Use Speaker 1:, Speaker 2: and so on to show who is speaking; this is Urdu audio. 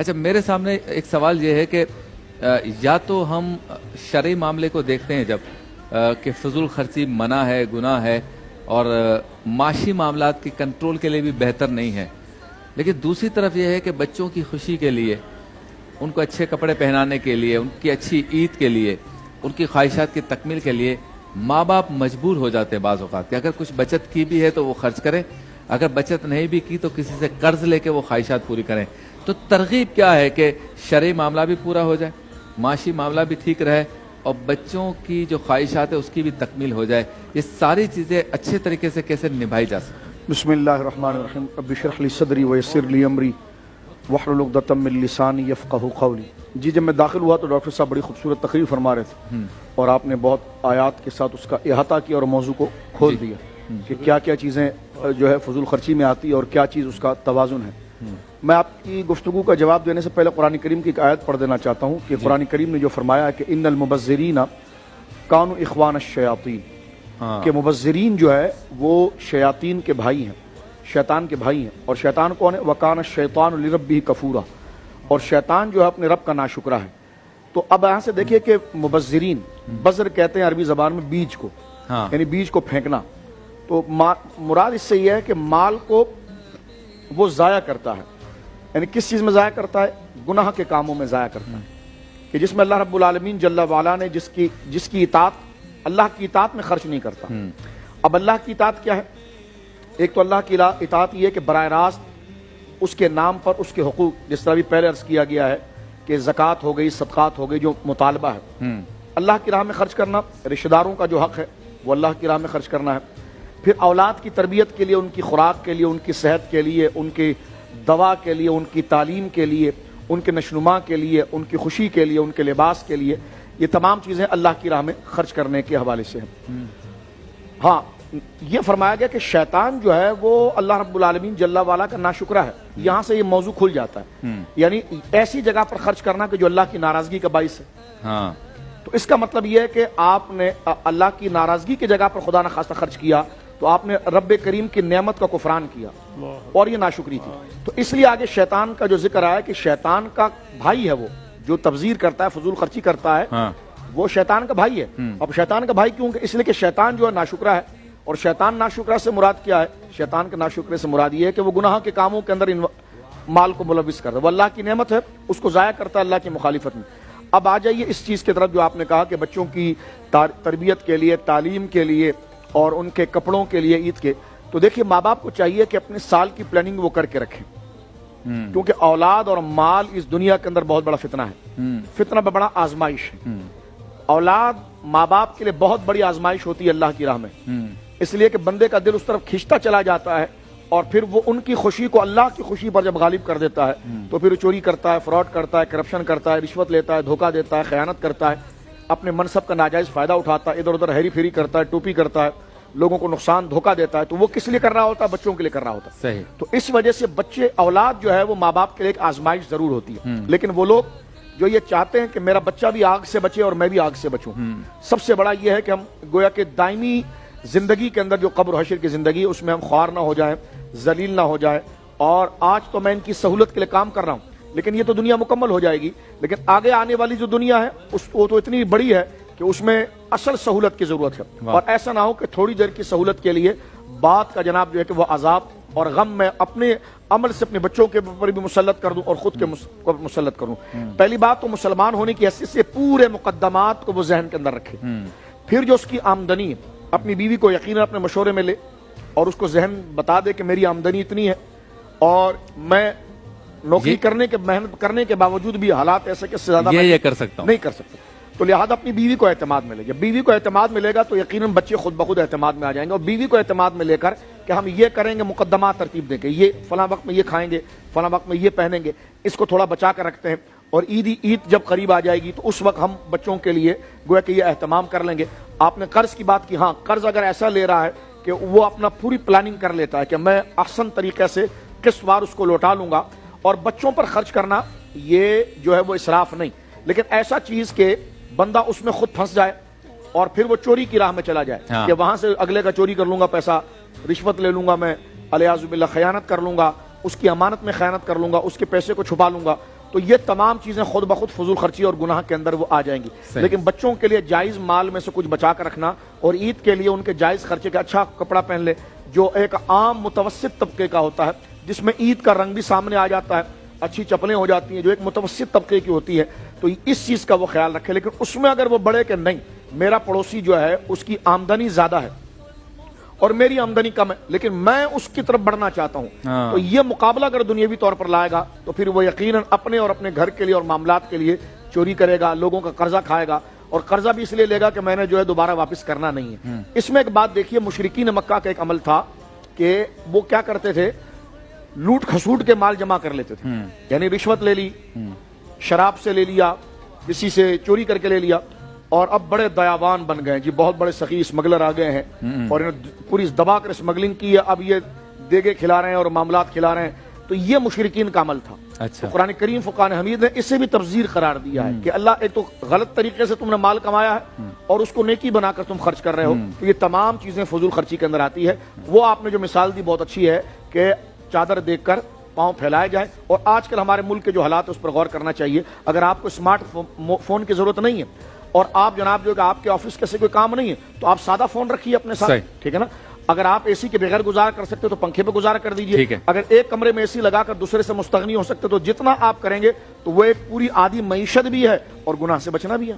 Speaker 1: اچھا میرے سامنے ایک سوال یہ ہے کہ یا تو ہم شرعی معاملے کو دیکھتے ہیں جب کہ فضول خرچی منع ہے، گناہ ہے اور معاشی معاملات کی کنٹرول کے لیے بھی بہتر نہیں ہے، لیکن دوسری طرف یہ ہے کہ بچوں کی خوشی کے لیے، ان کو اچھے کپڑے پہنانے کے لیے، ان کی اچھی عید کے لیے، ان کی خواہشات کی تکمیل کے لیے ماں باپ مجبور ہو جاتے ہیں بعض اوقات کہ اگر کچھ بچت کی بھی ہے تو وہ خرچ کریں، اگر بچت نہیں بھی کی تو کسی سے قرض لے کے وہ خواہشات پوری کریں۔ تو ترغیب کیا ہے کہ شرعی معاملہ بھی پورا ہو جائے، معاشی معاملہ بھی ٹھیک رہے اور بچوں کی جو خواہشات ہے اس کی بھی تکمیل ہو جائے، یہ ساری چیزیں اچھے طریقے سے کیسے نبھائی جا سکتی؟
Speaker 2: بسم اللہ الرحمن الرحیم، رب اشرح لی صدری ویسر لی امری واحلل عقدۃ من لسانی یفقہوا قولی۔ جی جب میں داخل ہوا تو ڈاکٹر صاحب بڑی خوبصورت تقریر فرما رہے تھے اور آپ نے بہت آیات کے ساتھ اس کا احاطہ کیا اور موضوع کو کھول دیا کہ کیا کیا چیزیں جو ہے فضول خرچی میں آتی ہے اور کیا چیز اس کا توازن ہے۔ میں آپ کی گفتگو کا جواب دینے سے پہلے قرآن کریم کی ایک آیت پڑھ دینا چاہتا ہوں کہ قرآن کریم نے جو فرمایا ہے کہ ان المبذرین کانوا اخوان الشیاطین، کہ مبذرین جو ہے وہ شیاطین کے بھائی ہیں، شیطان کے بھائی ہیں۔ اور شیطان کون ہے؟ وَكَانَ الشَّيْطَانُ لِرَبِّهِ كَفُورًا، اور شیطان جو ہے اپنے رب کا ناشکرا ہے۔ تو اب یہاں سے دیکھیے کہ مبذرین، بذر کہتے ہیں عربی زبان میں بیج کو، یعنی بیج کو پھینکنا۔ تو مراد اس سے یہ ہے کہ مال کو وہ ضائع کرتا ہے، یعنی کس چیز میں ضائع کرتا ہے؟ گناہ کے کاموں میں ضائع کرتا ہے، کہ جس میں اللہ رب العالمین جل وعلا نے جس کی اطاعت، اللہ کی اطاعت میں خرچ نہیں کرتا۔ اب اللہ کی اطاعت کیا ہے؟ ایک تو اللہ کی اطاعت یہ ہے کہ براہ راست اس کے نام پر اس کے حقوق، جس طرح بھی پہلے عرض کیا گیا ہے کہ زکوٰۃ ہو گئی، صدقات ہو گئی، جو مطالبہ ہے اللہ کی راہ میں خرچ کرنا، رشتہ داروں کا جو حق ہے وہ اللہ کی راہ میں خرچ کرنا ہے۔ پھر اولاد کی تربیت کے لیے، ان کی خوراک کے لیے، ان کی صحت کے لیے، ان کی دوا کے لیے، ان کی تعلیم کے لیے، ان کے نشوونما کے لیے، ان کی خوشی کے لیے، ان کے لباس کے لیے، یہ تمام چیزیں اللہ کی راہ میں خرچ کرنے کے حوالے سے ہیں۔ ہاں یہ فرمایا گیا کہ شیطان جو ہے وہ اللہ رب العالمین جل وعلا کا ناشکرا ہے، یہاں سے یہ موضوع کھل جاتا ہے، یعنی ایسی جگہ پر خرچ کرنا کہ جو اللہ کی ناراضگی کا باعث ہے۔ تو اس کا مطلب یہ ہے کہ آپ نے اللہ کی ناراضگی کی جگہ پر خدا نخواستہ خرچ کیا تو آپ نے رب کریم کی نعمت کا کفران کیا اور یہ ناشکری تھی۔ تو اس لیے آگے شیطان کا جو ذکر آیا کہ شیطان کا بھائی ہے، وہ جو تبذیر کرتا ہے، فضول خرچی کرتا ہے، وہ شیطان کا بھائی ہے۔ اب شیطان کا بھائی کیوں؟ کہ اس لیے کہ شیطان جو ہے ناشکرا ہے، اور شیطان ناشکرا سے مراد کیا ہے؟ شیطان کے ناشکرے سے مراد یہ ہے کہ وہ گناہ کے کاموں کے اندر مال کو ملوث کرتا ہے، وہ اللہ کی نعمت ہے اس کو ضائع کرتا ہے اللہ کی مخالفت میں۔ اب آ جائیے اس چیز کی طرف جو آپ نے کہا کہ بچوں کی تربیت کے لیے، تعلیم کے لیے اور ان کے کپڑوں کے لیے، عید کے، تو دیکھیے ماں باپ کو چاہیے کہ اپنے سال کی پلاننگ وہ کر کے رکھیں، کیونکہ اولاد اور مال اس دنیا کے اندر بہت بڑا فتنہ ہے، فتنہ بڑا آزمائش ہے۔ اولاد ماں باپ کے لیے بہت بڑی آزمائش ہوتی ہے اللہ کی راہ میں، اس لیے کہ بندے کا دل اس طرف کھینچتا چلا جاتا ہے اور پھر وہ ان کی خوشی کو اللہ کی خوشی پر جب غالب کر دیتا ہے تو پھر چوری کرتا ہے، فراڈ کرتا ہے، کرپشن کرتا ہے، رشوت لیتا ہے، دھوکہ دیتا ہے، خیانت کرتا ہے، اپنے منصب کا ناجائز فائدہ اٹھاتا ہے، ادھر ادھر ہیری پھیری کرتا ہے، ٹوپی کرتا ہے، لوگوں کو نقصان دھوکہ دیتا ہے۔ تو وہ کس لیے کر رہا ہوتا ہے؟ بچوں کے لیے کر رہا ہوتا ہے۔
Speaker 1: صحیح۔
Speaker 2: تو اس وجہ سے بچے، اولاد جو ہے وہ ماں باپ کے لیے ایک آزمائش ضرور ہوتی ہے، لیکن وہ لوگ جو یہ چاہتے ہیں کہ میرا بچہ بھی آگ سے بچے اور میں بھی آگ سے بچوں، سب سے بڑا یہ ہے کہ ہم گویا کہ دائمی زندگی کے اندر جو قبر و حشر کی زندگی ہے اس میں ہم خوار نہ ہو جائیں، ذلیل نہ ہو جائیں۔ اور آج تو میں ان کی سہولت کے لیے کام کر رہا ہوں، لیکن یہ تو دنیا مکمل ہو جائے گی، لیکن آگے آنے والی جو دنیا ہے وہ تو اتنی بڑی ہے کہ اس میں اصل سہولت کی ضرورت ہے، اور ایسا نہ ہو کہ تھوڑی دیر کی سہولت کے لیے بات کا جناب جو ہے کہ وہ عذاب اور غم میں اپنے عمل سے اپنے بچوں کے اوپر بھی مسلط کر دوں اور خود کے مسلط کروں۔ پہلی بات تو مسلمان ہونے کی حیثیت سے پورے مقدمات کو وہ ذہن کے اندر رکھے، پھر جو اس کی آمدنی ہے اپنی بیوی کو یقیناً اپنے مشورے میں لے اور اس کو ذہن بتا دے کہ میری آمدنی اتنی ہے اور میں نوکری کرنے کے، محنت کرنے کے باوجود بھی حالات ایسے کہ زیادہ
Speaker 1: یہ کر سکتا ہوں،
Speaker 2: نہیں کر سکتا، تو لہذا اپنی بیوی کو اعتماد میں لے۔ جب بیوی کو اعتماد ملے گا تو یقیناً بچے خود بخود اعتماد میں آ جائیں گے، اور بیوی کو اعتماد میں لے کر کہ ہم یہ کریں گے، مقدمات ترتیب دیں گے، یہ فلاں وقت میں یہ کھائیں گے، فلاں وقت میں یہ پہنیں گے، اس کو تھوڑا بچا کر رکھتے ہیں، اور عید جب قریب آ جائے گی تو اس وقت ہم بچوں کے لیے گویا کہ یہ اہتمام کر لیں گے۔ آپ نے قرض کی بات کی، ہاں قرض اگر ایسا لے رہا ہے کہ وہ اپنا پوری پلاننگ کر لیتا ہے کہ میں احسن طریقے سے قسط وار اس کو لوٹا لوں گا، اور بچوں پر خرچ کرنا یہ جو ہے وہ اسراف نہیں، لیکن ایسا چیز کہ بندہ اس میں خود پھنس جائے اور پھر وہ چوری کی راہ میں چلا جائے کہ وہاں سے اگلے کا چوری کر لوں گا پیسہ، رشوت لے لوں گا، میں الیاذ باللہ خیانت کر لوں گا، اس کی امانت میں خیانت کر لوں گا، اس کے پیسے کو چھپا لوں گا، تو یہ تمام چیزیں خود بخود فضول خرچی اور گناہ کے اندر وہ آ جائیں گی. لیکن بچوں کے لیے جائز مال میں سے کچھ بچا کر رکھنا اور عید کے لیے ان کے جائز خرچے کا اچھا کپڑا پہن لے جو ایک عام متوسط طبقے کا ہوتا ہے, جس میں عید کا رنگ بھی سامنے آ جاتا ہے, اچھی چپلیں ہو جاتی ہیں جو ایک متوسط طبقے کی ہوتی ہے, تو اس چیز کا وہ خیال رکھے. لیکن اس میں اگر وہ بڑھے کہ نہیں میرا پڑوسی جو ہے اس کی آمدنی زیادہ ہے اور میری آمدنی کم ہے لیکن میں اس کی طرف بڑھنا چاہتا ہوں, تو یہ مقابلہ اگر دنیاوی طور پر لائے گا تو پھر وہ یقیناً اپنے اور اپنے گھر کے لیے اور معاملات کے لیے چوری کرے گا, لوگوں کا قرضہ کھائے گا, اور قرضہ بھی اس لیے لے گا کہ میں نے جو ہے دوبارہ واپس کرنا نہیں ہے. اس میں ایک بات دیکھیے, مشرکین مکہ کا ایک عمل تھا کہ وہ کیا کرتے تھے, لوٹ کھسوٹ کے مال جمع کر لیتے تھے. یعنی رشوت لے لی, شراب سے لے لیا, کسی سے چوری کر کے لے لیا, اور اب بڑے دیاوان بن گئے جی, بہت بڑے سخی اسمگلر آ گئے ہیں اور انہیں پوری دبا کر اسمگلنگ کی ہے, اب یہ دیگے کھلا رہے ہیں اور معاملات کھلا رہے ہیں. تو یہ مشرکین کا عمل تھا. تو قرآن کریم فقان حمید نے اسے بھی تبذیر قرار دیا ہے کہ اللہ ایک تو غلط طریقے سے تم نے مال کمایا ہے اور اس کو نیکی بنا کر تم خرچ کر رہے ہو, تو یہ تمام چیزیں فضول خرچی کے اندر آتی ہے. وہ آپ نے جو مثال دی بہت اچھی ہے کہ چادر دیکھ کر پاؤں پھیلائے جائیں, اور آج کل ہمارے ملک کے جو حالات ہیں اس پر غور کرنا چاہیے. اگر آپ کو اسمارٹ فون کی ضرورت نہیں ہے اور آپ جناب جو کہ آپ کے آفس کے سے کوئی کام نہیں ہے تو آپ سادہ فون رکھیے اپنے ساتھ, ٹھیک ہے نا. اگر آپ اے سی کے بغیر گزارا کر سکتے تو پنکھے پہ گزارا کر دیجئے. اگر ایک کمرے میں اے سی لگا کر دوسرے سے مستغنی ہو سکتے تو جتنا آپ کریں گے تو وہ ایک پوری آدھی معیشت بھی ہے اور گناہ سے بچنا بھی ہے.